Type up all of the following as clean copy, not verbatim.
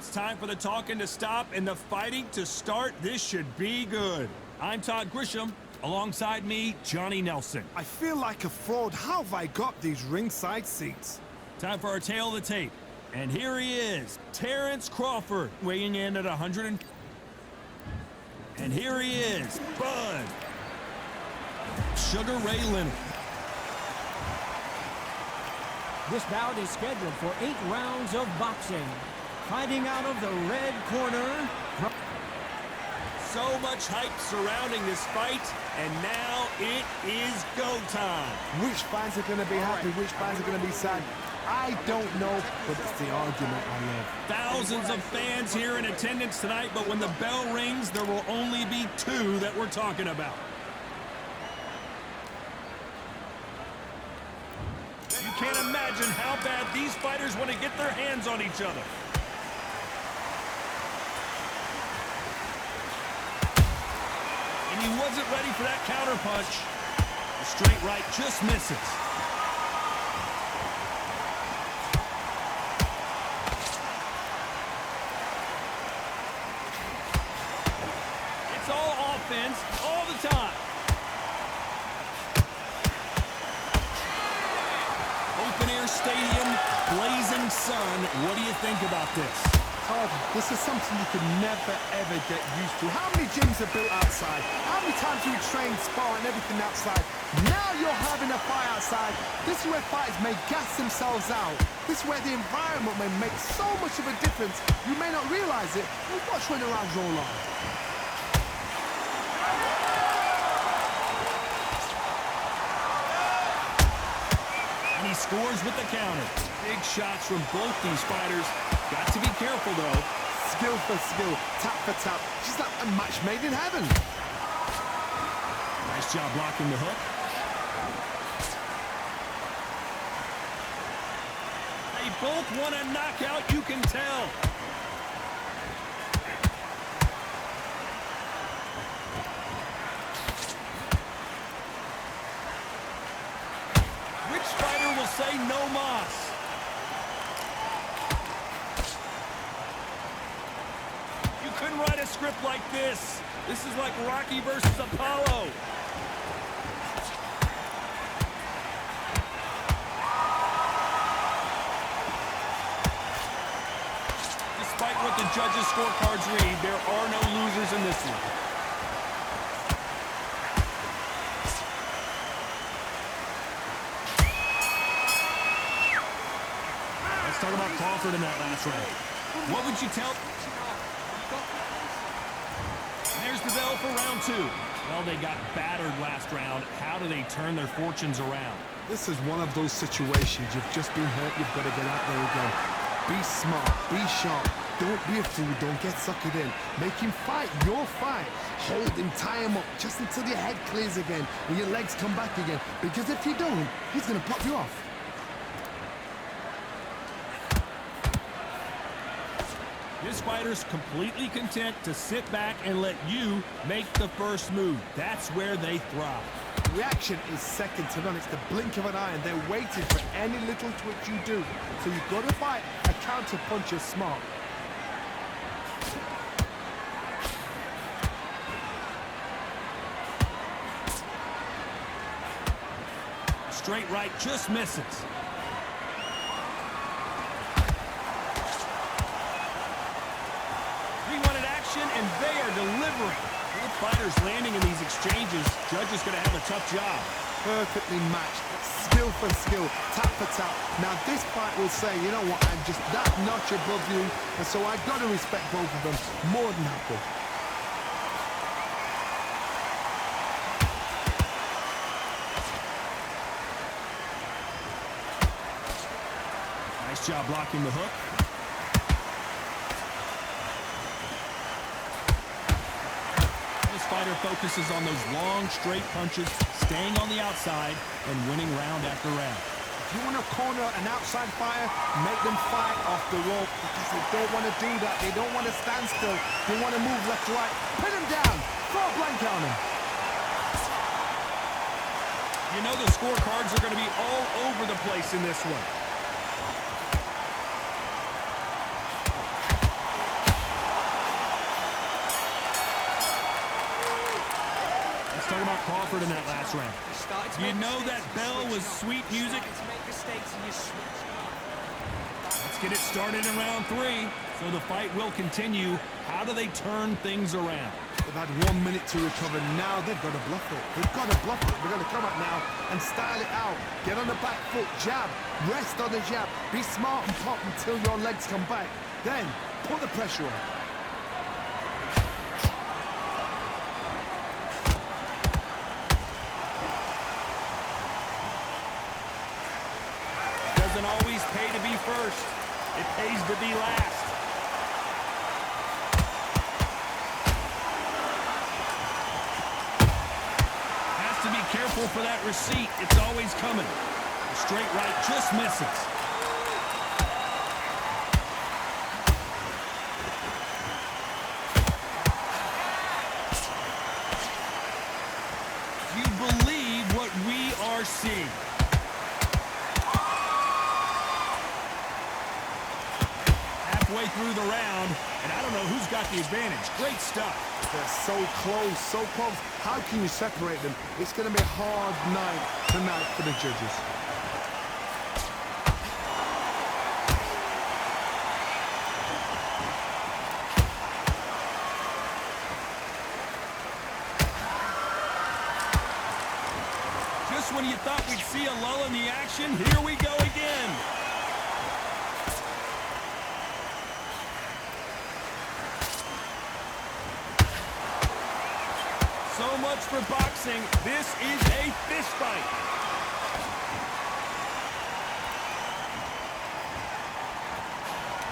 It's time for the talking to stop and the fighting to start. This should be good. I'm Todd Grisham. Alongside me, Johnny Nelson. I feel like a fraud. How have I got these ringside seats? Time for our tail of the tape. And here he is, Terrance Crawford, weighing in at 100. And here he is, Bud. Sugar Ray Leonard. This bout is scheduled for 8 rounds of boxing. Fighting out of the red corner. So much hype surrounding this fight, and now it is go time. Which fans are going to be happy, which fans are going to be sad? I don't know, but it's the argument I love. Thousands of fans here in attendance tonight, but when the bell rings, there will only be 2 that we're talking about. You can't imagine how bad these fighters want to get their hands on each other. And he wasn't ready for that counter punch. The straight right just misses. It's all offense all the time. Open air stadium, blazing sun. What do you think about this? Todd, this is something you could never, ever get used to. How many gyms are built outside? How many times do you train, spar, and everything outside? Now you're having a fight outside. This is where fighters may gas themselves out. This is where the environment may make so much of a difference. You may not realize it, but watch when the rounds roll on. And he scores with the counter. Big shots from both these fighters. Got to be careful, though. Skill for skill, tap for tap. She's like a match made in heaven. Nice job blocking the hook. They both want a knockout, you can tell. Which fighter will say no mas? You couldn't write a script like this. This is like Rocky versus Apollo. Despite what the judges' scorecards read, there are no losers in this one. Let's talk about Crawford in that last round. What would you tell? There's the bell for round 2. Well, they got battered last round. How do they turn their fortunes around? This is one of those situations. You've just been hurt. You've got to get out there again. Be smart. Be sharp. Don't be a fool. Don't get suckered in. Make him fight your fight. Hold him, tie him up just until your head clears again and your legs come back again. Because if you don't, he's going to pop you off. This fighter's completely content to sit back and let you make the first move. That's where they thrive. Reaction is second to none. It's the blink of an eye, and they're waiting for any little twitch you do. So you've got to fight a counter punch is smart. Straight right just misses. Wanted action, and they are delivering. Both fighters landing in these exchanges. Judge is going to have a tough job. Perfectly matched. Skill for skill. Tap for tap. Now this fight will say, you know what, I'm just that notch above you, and so I've got to respect both of them. More than happy. Nice job blocking the hook. Fighter focuses on those long, straight punches, staying on the outside, and winning round after round. If you want to corner an outside fighter, make them fight off the rope, because they don't want to do that. They don't want to stand still. They want to move left to right. Pin them down. Throw a blanket on them. You know the scorecards are going to be all over the place in this one. Let's talk about Crawford in that last round. You know that bell was sweet music? Let's get it started in round 3. So the fight will continue. How do they turn things around? They've had 1 minute to recover. Now they've got to bluff it. They've got to bluff it. They've got to come out now and style it out. Get on the back foot, jab. Rest on the jab. Be smart and pop until your legs come back. Then put the pressure on. Doesn't always pay to be first. It pays to be last. Has to be careful for that receipt. It's always coming. The straight right just misses. Do you believe what we are seeing? Way through the round, and I don't know who's got the advantage. Great stuff. They're so close, so close. How can you separate them? It's going to be a hard night tonight for the judges. Just when you thought we'd see a lull in the action, here we go again. So much for boxing. This is a fist fight.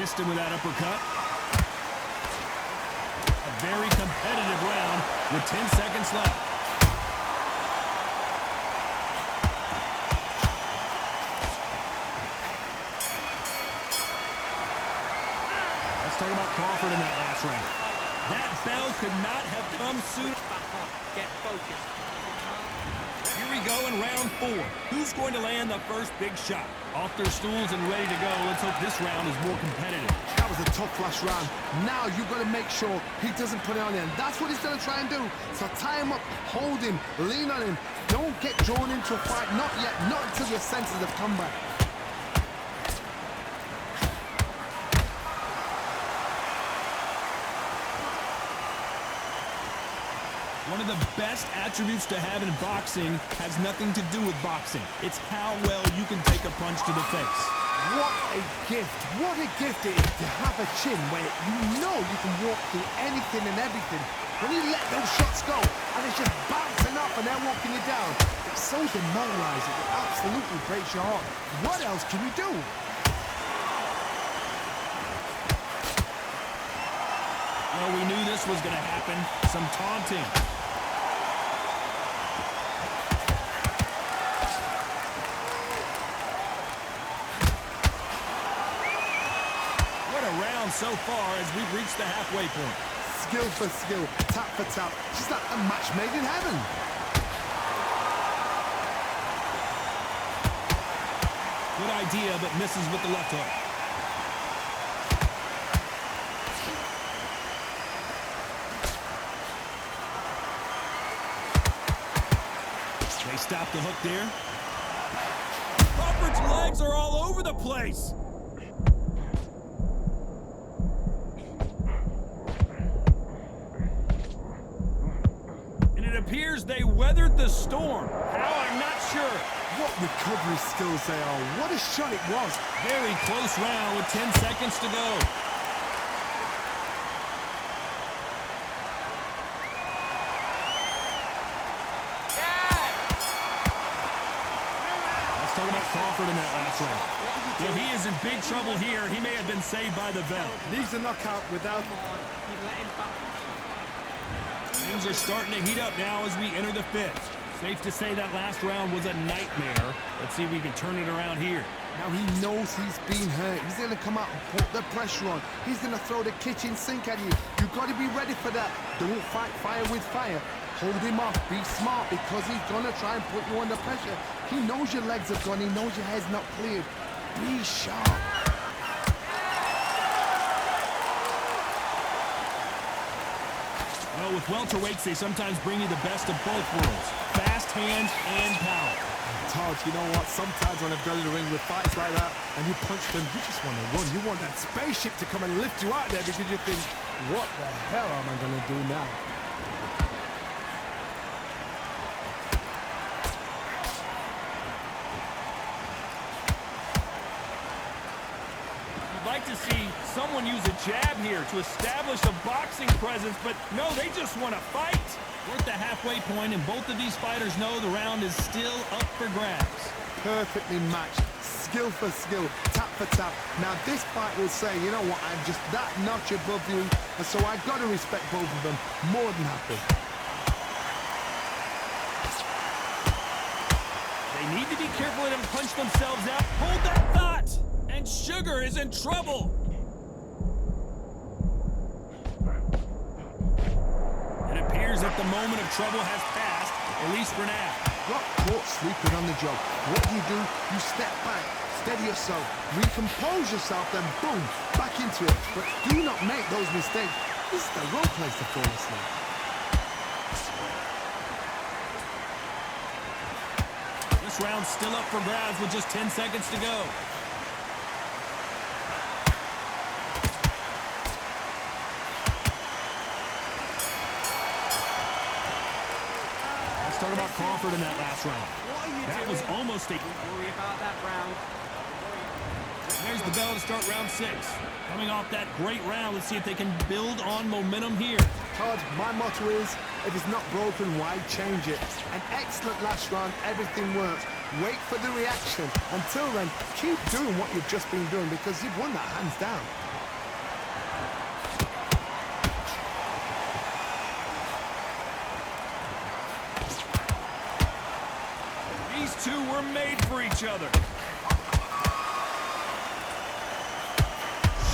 Missed him with that uppercut. A very competitive round with 10 seconds left. Let's talk about Crawford in that last round. That bell could not have come sooner. Get focused. Here we go in round 4. Who's going to land the first big shot? Off their stools and ready to go. Let's hope this round is more competitive. That was a tough last round. Now you've got to make sure he doesn't put it on him. That's what he's going to try and do. So tie him up, hold him, lean on him. Don't get drawn into a fight. Not yet. Not until your senses have come back. One of the best attributes to have in boxing has nothing to do with boxing. It's how well you can take a punch to the face. What a gift. What a gift it is to have a chin where you know you can walk through anything and everything. When you let those shots go and it's just bouncing up and they're walking you down, it's so demoralizing. It absolutely breaks your heart. What else can you do? Well, we knew this was going to happen. Some taunting. So far as we've reached the halfway point. Skill for skill, tap for tap, just like a match made in heaven. Good idea, but misses with the left hook. They stop the hook there. Crawford's legs are all over the place. Appears they weathered the storm. How? I'm not sure. What recovery skills they are. What a shot it was. Very close round with 10 seconds to go. Let's talk about Crawford in that last round. Well, he is in big trouble here. He may have been saved by the bell. Leaves a knockout without... Things are starting to heat up now as we enter the 5th. Safe to say that last round was a nightmare. Let's see if we can turn it around here. Now he knows he's been hurt. He's going to come out and put the pressure on. He's going to throw the kitchen sink at you. You've got to be ready for that. Don't fight fire with fire. Hold him off. Be smart because he's going to try and put you under pressure. He knows your legs have gone. He knows your head's not cleared. Be sharp. Well, with welterweights, they sometimes bring you the best of both worlds. Fast hands and power. Todd, you know what? Sometimes when I've gone to the ring with fights like that and you punch them, you just want to run. You want that spaceship to come and lift you out there because you think, what the hell am I going to do now? You'd like to see someone use a jab here to establish a boxing presence, but no, they just want to fight. We're at the halfway point, and both of these fighters know the round is still up for grabs. Perfectly matched, skill for skill, tap for tap. Now this fight will say, you know what, I'm just that notch above you, and so I've got to respect both of them more than happy. They need to be careful they don't punch themselves out. Hold that thought! And Sugar is in trouble. It appears that the moment of trouble has passed, at least for now. Got caught sleeping on the job. What do? You step back, steady yourself, recompose yourself, then boom, back into it. But do not make those mistakes. This is the wrong place to fall asleep. This round's still up for grabs with just 10 seconds to go. Let's talk about Crawford in that last round. That was almost a... Worry about that round. There's the bell to start round 6. Coming off that great round, let's see if they can build on momentum here. Todd, my motto is, if it's not broken, why change it? An excellent last round, everything works. Wait for the reaction. Until then, keep doing what you've just been doing because you've won that hands down. These two were made for each other.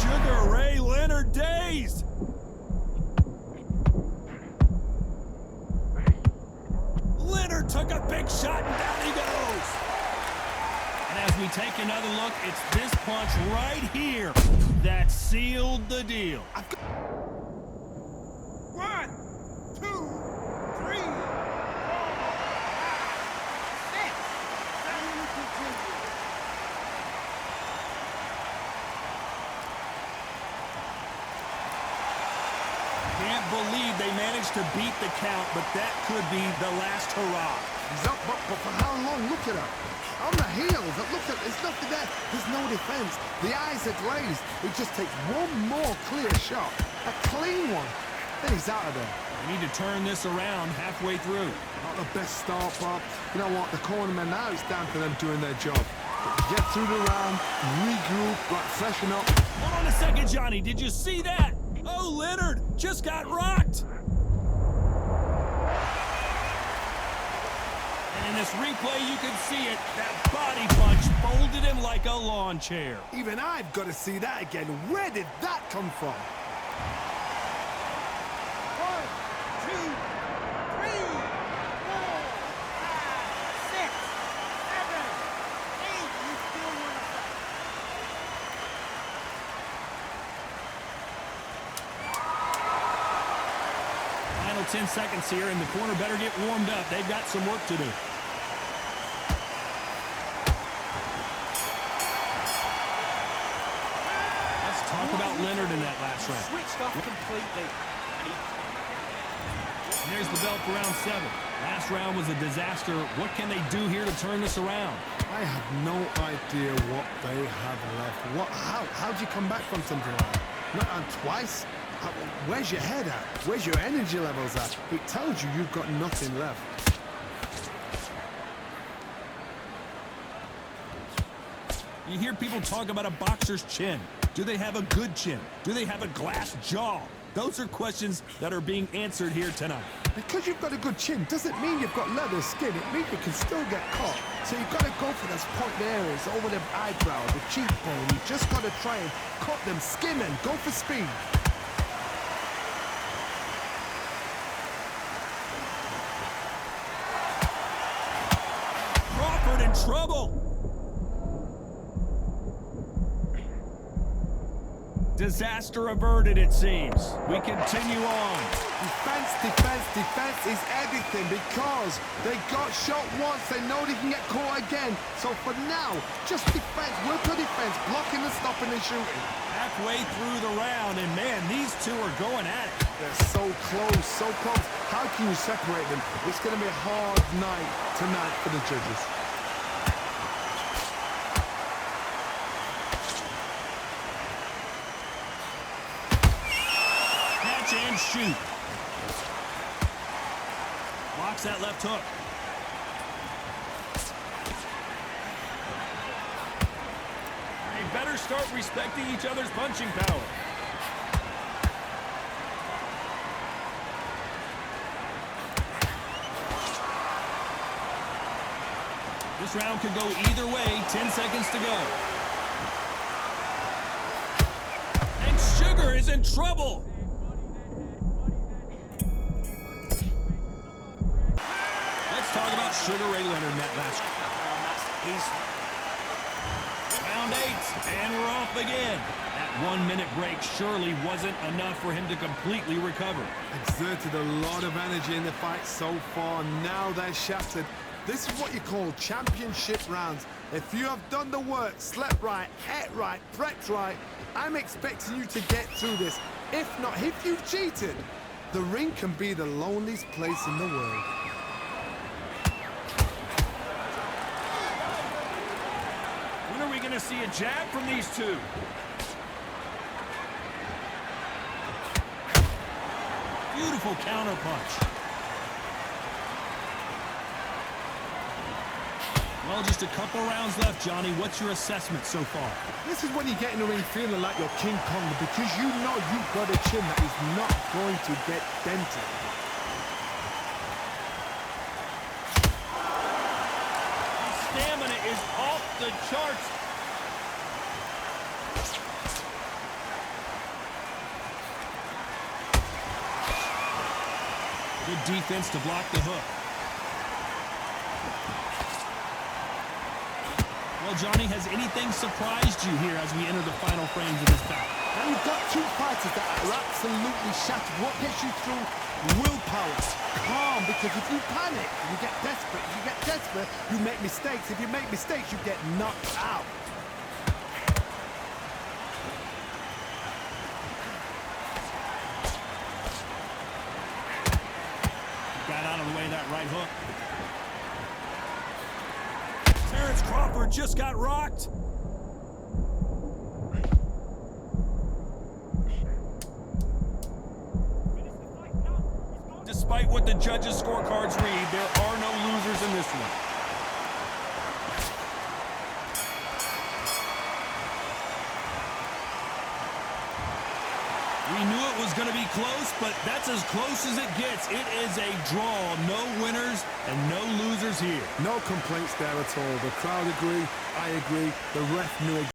Sugar Ray Leonard dazed. Leonard took a big shot and down he goes. And as we take another look, it's this punch right here that sealed the deal. 1, 2, 3, 4, 5, 6, 7, Can't believe they managed to beat the count, but that could be the last hurrah. He's up, but for how long? Look at her. On the heels. Look at, there's nothing there. There's no defense. The eyes are glazed. It just takes one more clear shot. A clean one. Then he's out of there. We need to turn this around halfway through. Not the best start, Bob. You know what? The cornermen now, it's down to them doing their job. Get through the round, regroup, freshen up. Hold on a second, Johnny. Did you see that? Oh, Leonard just got rocked. And in this replay, you can see it. That body punch folded him like a lawn chair. Even I've got to see that again. Where did that come from? 1, 2, 3, 4, 5, 6, 7, 8. You still want to fight. Final 10 seconds here, and the corner better get warmed up. They've got some work to do. Let's talk about Leonard in that last round. Switched off completely. And there's the bell for round 7. Last round was a disaster. What can they do here to turn this around? I have no idea what they have left. How'd you come back from something like that? Not on twice? Where's your head at? Where's your energy levels at? It tells you you've got nothing left. You hear people talk about a boxer's chin. Do they have a good chin? Do they have a glass jaw? Those are questions that are being answered here tonight. Because you've got a good chin doesn't mean you've got leather skin. It means you can still get caught. So you've got to go for those point areas, over the eyebrow, the cheekbone. You've just got to try and cut them, skim and go for speed. Crawford in trouble. Disaster averted, it seems. We continue on. Defense, defense, defense is everything because they got shot once. They know they can get caught again. So for now, just defense, work on defense, blocking and stopping and shooting. Halfway through the round, and man, these two are going at it. They're so close, so close. How can you separate them? It's going to be a hard night tonight for the judges. Catch and shoot. Blocks that left hook. They better start respecting each other's punching power. This round could go either way. 10 seconds to go. And Sugar is in trouble. Talk about Sugar Ray Leonard in that last round 8, and we're off again. That 1-minute break surely wasn't enough for him to completely recover. Exerted a lot of energy in the fight so far. Now they're shattered. This is what you call championship rounds. If you have done the work, slept right, ate right, prepped right, I'm expecting you to get through this. If not, if you've cheated, the ring can be the loneliest place in the world. To see a jab from these two. Beautiful counter punch. Well, just a couple rounds left, Johnny. What's your assessment so far? This is when you get in the ring feeling like you're King Kong because you know you've got a chin that is not going to get dented. Stamina is off the charts. Good defense to block the hook. Well, Johnny, has anything surprised you here as we enter the final frames of this bout? Now you've got two fighters that are absolutely shattered. What gets you through? Willpower. Calm, because if you panic, you get desperate. If you get desperate, you make mistakes. If you make mistakes, you get knocked out. Got out of the way that right hook. Terrance Crawford just got rocked. Despite what the judges' scorecards read, there are no losers in this one. We knew it was going to be close, but that's as close as it gets. It is a draw. No winners and no losers here. No complaints there at all. The crowd agree. I agree. The ref knew